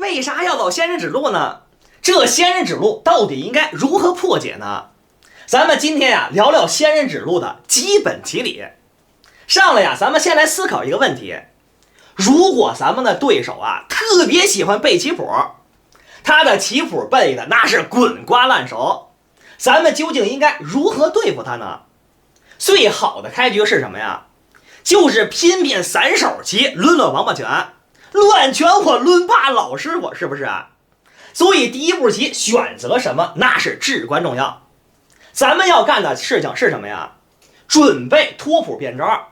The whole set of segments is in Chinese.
为啥要走仙人指路呢？这仙人指路到底应该如何破解呢？咱们今天呀聊聊仙人指路的基本棋理。上来呀，咱们先来思考一个问题：如果咱们的对手啊特别喜欢背棋谱，他的棋谱背的那是滚瓜烂熟，咱们究竟应该如何对付他呢？最好的开局是什么呀？就是拼拼散手棋，抡抡王八拳，乱拳我抡怕老师傅，是不是啊？所以第一步棋选择什么那是至关重要。咱们要干的事情是什么呀？准备脱谱变招。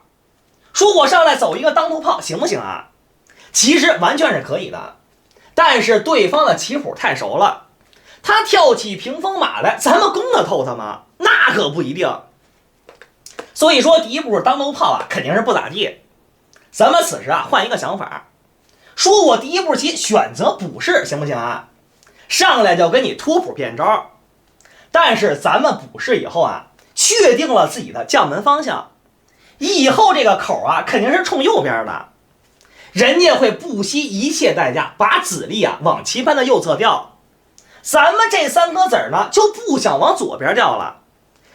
说我上来走一个当头炮行不行啊？其实完全是可以的，但是对方的棋谱太熟了，他跳起屏风马来，咱们攻得透他吗？那可不一定。所以说第一步当头炮啊肯定是不咋地。咱们此时啊换一个想法，说我第一步棋选择补士行不行啊？上来就跟你脱谱变招，但是咱们补士以后啊确定了自己的将门方向，以后这个口啊肯定是冲右边的，人家会不惜一切代价把子力啊往棋盘的右侧调，咱们这三颗子呢就不想往左边调了，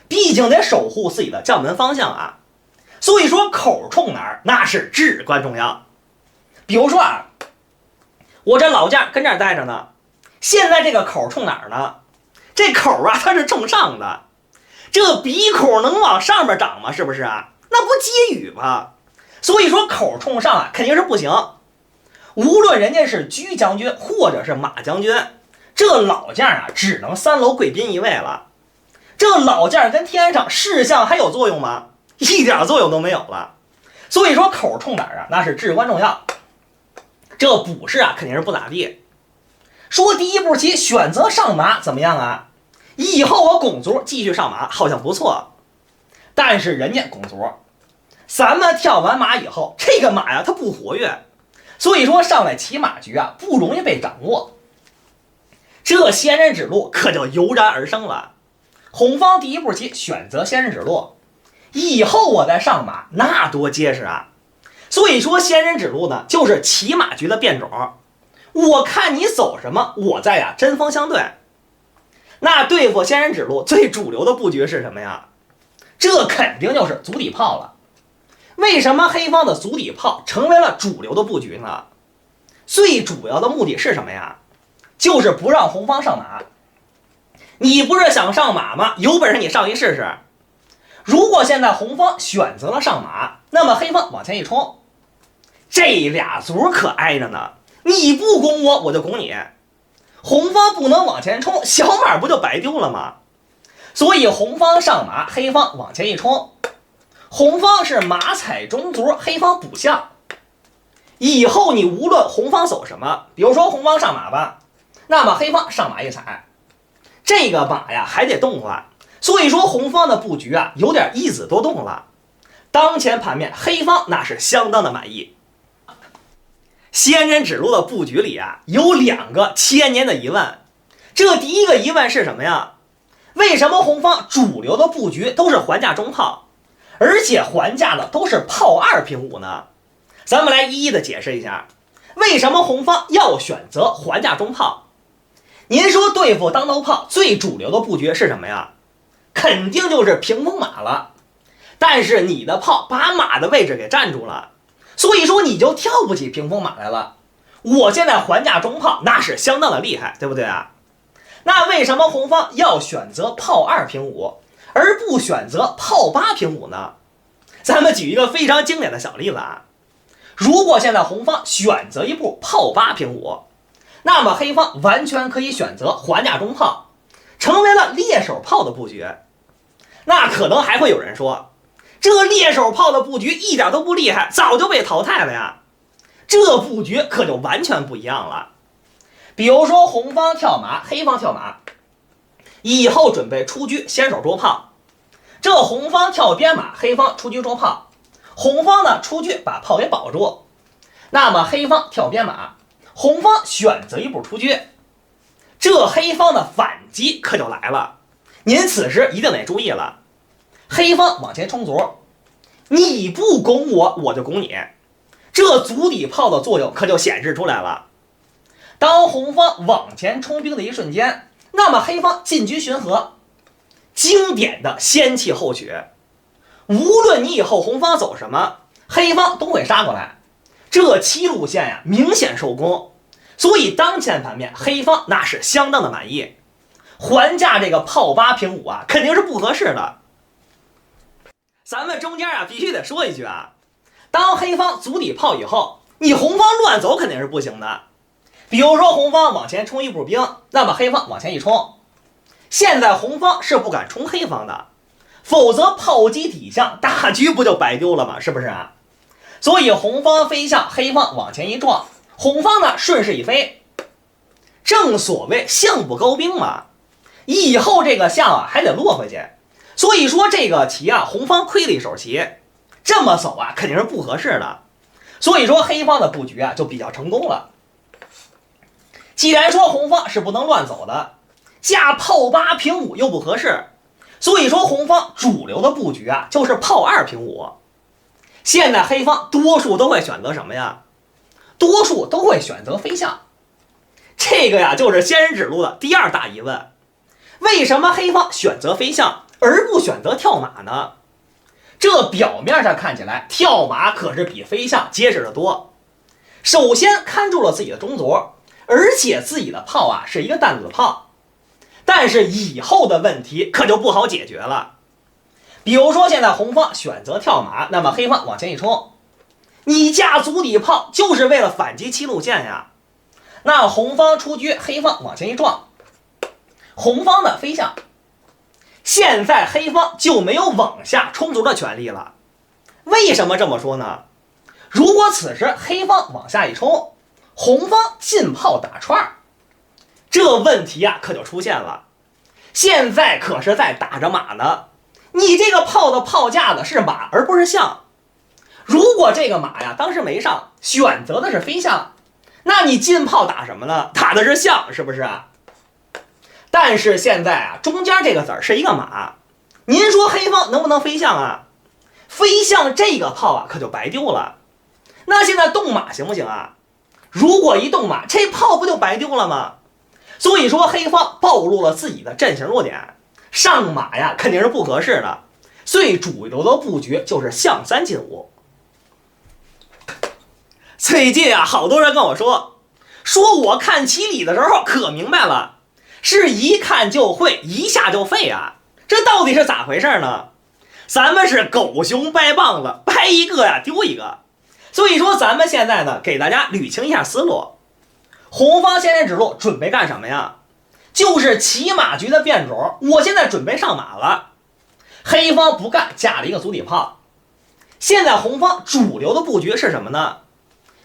毕竟得守护自己的将门方向啊。所以说口冲哪儿那是至关重要。比如说啊，我这老将跟这儿待着呢，现在这个口冲哪儿呢？这口啊它是冲上的，这鼻孔能往上面长吗？是不是啊？那不接语吗？所以说口冲上啊肯定是不行。无论人家是居将军或者是马将军，这老将啊只能三楼贵宾一位了。这老将跟天上视相还有作用吗？一点作用都没有了。所以说口冲哪儿啊那是至关重要。这补士啊肯定是不咋地。说第一步棋选择上马怎么样啊？以后我拱卒继续上马好像不错，但是人家拱卒，咱们跳完马以后，这个马呀它不活跃，所以说上来骑马局啊不容易被掌握。这仙人指路可就油然而生了。红方第一步棋选择仙人指路，以后我再上马那多结实啊。所以说仙人指路呢就是骑马局的变种，我看你走什么，我再呀针锋相对。那对付仙人指路最主流的布局是什么呀？这肯定就是足底炮了。为什么黑方的足底炮成为了主流的布局呢？最主要的目的是什么呀？就是不让红方上马。你不是想上马吗？有本事你上一试试。如果现在红方选择了上马，那么黑方往前一冲，这俩卒可挨着呢，你不攻我，我就攻你。红方不能往前冲，小马不就白丢了吗？所以红方上马，黑方往前一冲，红方是马踩中卒，黑方补象。以后你无论红方走什么，比如说红方上马吧，那么黑方上马一踩，这个马呀还得动了。所以说红方的布局啊有点一子多动了。当前盘面黑方那是相当的满意。仙人指路的布局里啊有两个千年的疑问。这第一个疑问是什么呀？为什么红方主流的布局都是还价中炮，而且还价的都是炮2平5呢？咱们来一一的解释一下，为什么红方要选择还价中炮？您说对付当头炮最主流的布局是什么呀？肯定就是屏风马了。但是你的炮把马的位置给占住了，所以说你就跳不起屏风马来了。我现在还价中炮那是相当的厉害，对不对啊？那为什么红方要选择炮2平5而不选择炮8平5呢？咱们举一个非常经典的小例子啊，如果现在红方选择一步炮8平5，那么黑方完全可以选择还价中炮，成为了猎手炮的布局。那可能还会有人说，这猎手炮的布局一点都不厉害，早就被淘汰了呀。这布局可就完全不一样了。比如说红方跳马，黑方跳马，以后准备出车先手捉炮，这红方跳边马，黑方出车捉炮，红方呢出车把炮给保住，那么黑方跳边马，红方选择一步出车，这黑方的反击可就来了。您此时一定得注意了，黑方往前冲卒，你不攻我，我就攻你，这足底炮的作用可就显示出来了。当红方往前冲兵的一瞬间，那么黑方进军巡河，经典的先弃后取。无论你以后红方走什么，黑方都会杀过来。这七路线呀，明显受攻，所以当前盘面黑方那是相当的满意。还价这个炮8平5啊，肯定是不合适的。咱们中间啊，必须得说一句啊，当黑方足底炮以后，你红方乱走肯定是不行的。比如说红方往前冲一步兵，那么黑方往前一冲，现在红方是不敢冲黑方的，否则炮击底向，大局不就白丢了吗？是不是啊？所以红方飞象，黑方往前一撞，红方呢顺势一飞，正所谓象不高兵嘛，以后这个象啊还得落回去。所以说这个棋啊，红方亏了一手棋，这么走啊肯定是不合适的。所以说黑方的布局啊就比较成功了。既然说红方是不能乱走的，架炮8平5又不合适，所以说红方主流的布局啊就是炮2平5。现在黑方多数都会选择什么呀？多数都会选择飞象。这个呀就是仙人指路的第二大疑问，为什么黑方选择飞象而不选择跳马呢？这表面上看起来跳马可是比飞象结实的多。首先看住了自己的中卒，而且自己的炮啊是一个弹子炮，但是以后的问题可就不好解决了。比如说现在红方选择跳马，那么黑方往前一冲，你架足底炮就是为了反击七路线呀。那红方出车，黑方往前一撞，红方的飞象，现在黑方就没有往下冲卒的权利了。为什么这么说呢？如果此时黑方往下一冲，红方进炮打串，这问题啊可就出现了。现在可是在打着马呢，你这个炮的炮架子是马而不是象。如果这个马呀当时没上，选择的是飞象，那你进炮打什么呢？打的是象，是不是啊？但是现在啊，中间这个子儿是一个马，您说黑方能不能飞象啊？飞象这个炮啊可就白丢了。那现在动马行不行啊？如果一动马，这炮不就白丢了吗？所以说黑方暴露了自己的阵型弱点，上马呀肯定是不合适的。最主流的布局就是象3进5。最近啊，好多人跟我说我看棋理的时候可明白了，是一看就会，一下就废啊，这到底是咋回事呢？咱们是狗熊掰棒子，掰一个呀丢一个。所以说咱们现在呢给大家捋清一下思路。红方仙人指路准备干什么呀？就是骑马局的变种，我现在准备上马了。黑方不干，架了一个足底炮。现在红方主流的布局是什么呢？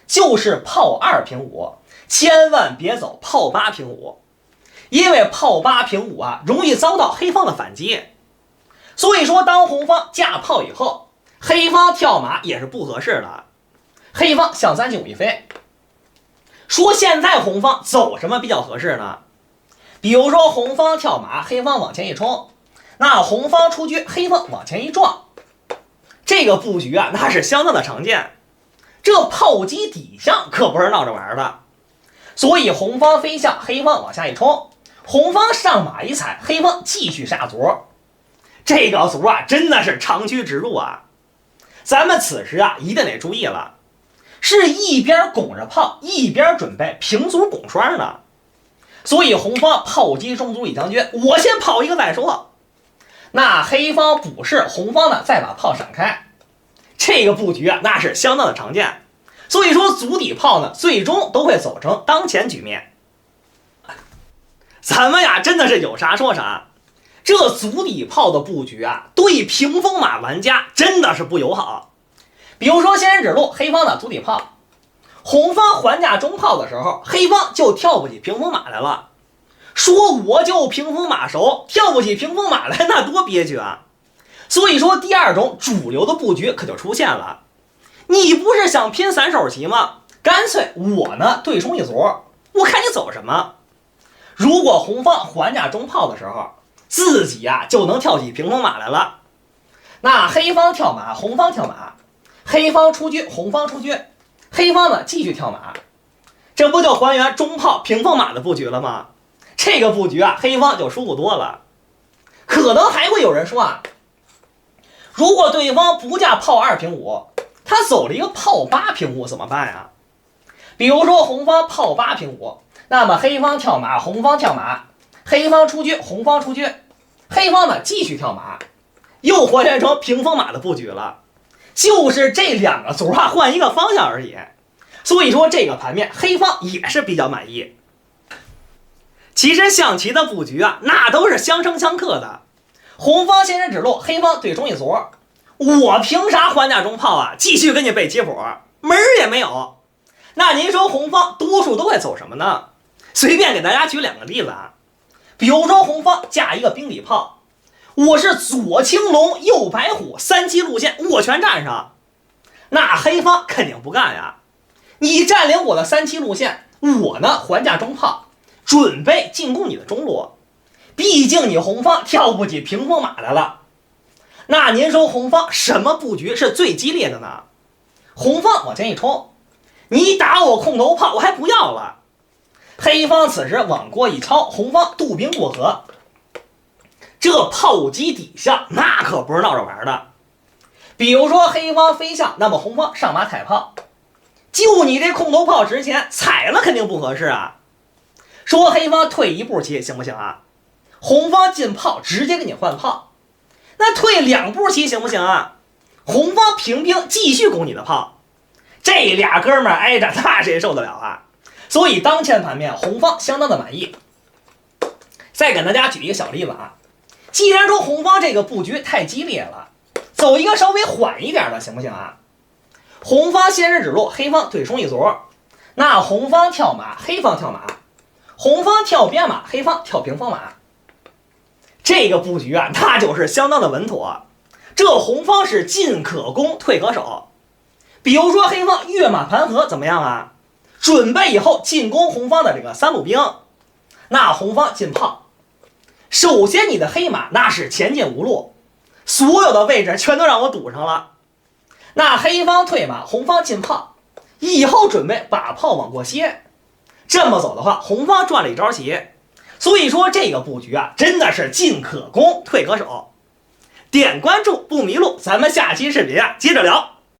就是炮2平5，千万别走炮8平5，因为炮8平5啊容易遭到黑方的反击。所以说当红方架炮以后，黑方跳马也是不合适的。黑方象3进5一飞。说现在红方走什么比较合适呢？比如说红方跳马，黑方往前一冲，那红方出车，黑方往前一撞，这个布局啊那是相当的常见。这炮击底向可不是闹着玩的。所以红方飞象，黑方往下一冲，红方上马一踩，黑方继续下卒。这个卒啊真的是长驱直入啊。咱们此时啊一定得注意了，是一边拱着炮，一边准备平卒拱双呢。所以红方炮击中卒李将军，我先跑一个再说。那黑方补士，红方呢再把炮闪开。这个布局啊那是相当的常见。所以说足底炮呢最终都会走成当前局面。咱们呀真的是有啥说啥，这足底炮的布局啊对屏风马玩家真的是不友好。比如说仙人指路，黑方的足底炮，红方还架中炮的时候，黑方就跳不起屏风马来了。说我就屏风马熟，跳不起屏风马来，那多憋屈啊。所以说第二种主流的布局可就出现了。你不是想拼3手棋吗？干脆我呢对冲一卒，我看你走什么。如果红方还架中炮的时候，自己啊就能跳起屏风马来了。那黑方跳马，红方跳马，黑方出车，红方出车，黑方呢继续跳马。这不就还原中炮平风马的布局了吗？这个布局啊，黑方就舒服多了。可能还会有人说啊，如果对方不架炮2平5，他走了一个炮8平5怎么办呀？比如说红方炮8平5，那么黑方跳马，红方跳马，黑方出车，红方出车，黑方呢继续跳马，又还原成平风马的布局了。就是这2个组啊换一个方向而已。所以说这个盘面黑方也是比较满意。其实象棋的布局啊，那都是相生相克的。红方先人指路，黑方对冲一卒，我凭啥还架中炮啊？继续跟你背棋谱，门儿也没有。那您说红方多数都会走什么呢？随便给大家举2个例子啊。比如说红方架一个兵底炮，我是左青龙右白虎3七路线我全占上，那黑方肯定不干呀。你占领我的3七路线，我呢还架中炮，准备进攻你的中路。毕竟你红方跳不起平风马来了。那您说红方什么布局是最激烈的呢？红方往前一冲，你打我空头炮我还不要了。黑方此时往过一抄，红方渡兵过河，这炮击底下那可不是闹着玩的。比如说黑方飞象，那么红方上马踩炮，就你这空头炮值钱，踩了肯定不合适啊。说黑方退1步棋行不行啊？红方进炮直接给你换炮，那退2步棋行不行啊？红方平兵继续攻你的炮，这俩哥们儿挨着，那谁受得了啊？所以当前盘面红方相当的满意。再给大家举一个小例子啊，既然说红方这个布局太激烈了，走一个稍微缓一点的行不行啊？红方先人指路，黑方对冲一卒，那红方跳马，黑方跳马，红方跳边马，黑方跳平风马。这个布局啊，那就是相当的稳妥。这红方是进可攻，退可守。比如说黑方跃马盘河怎么样啊？准备以后进攻红方的这个3路兵，那红方进炮。首先你的黑马那是前进无路，所有的位置全都让我堵上了。那黑方退马，红方进炮，以后准备把炮往过歇。这么走的话，红方赚了一招棋。所以说这个布局啊，真的是进可攻，退可守。点关注不迷路，咱们下期视频啊接着聊。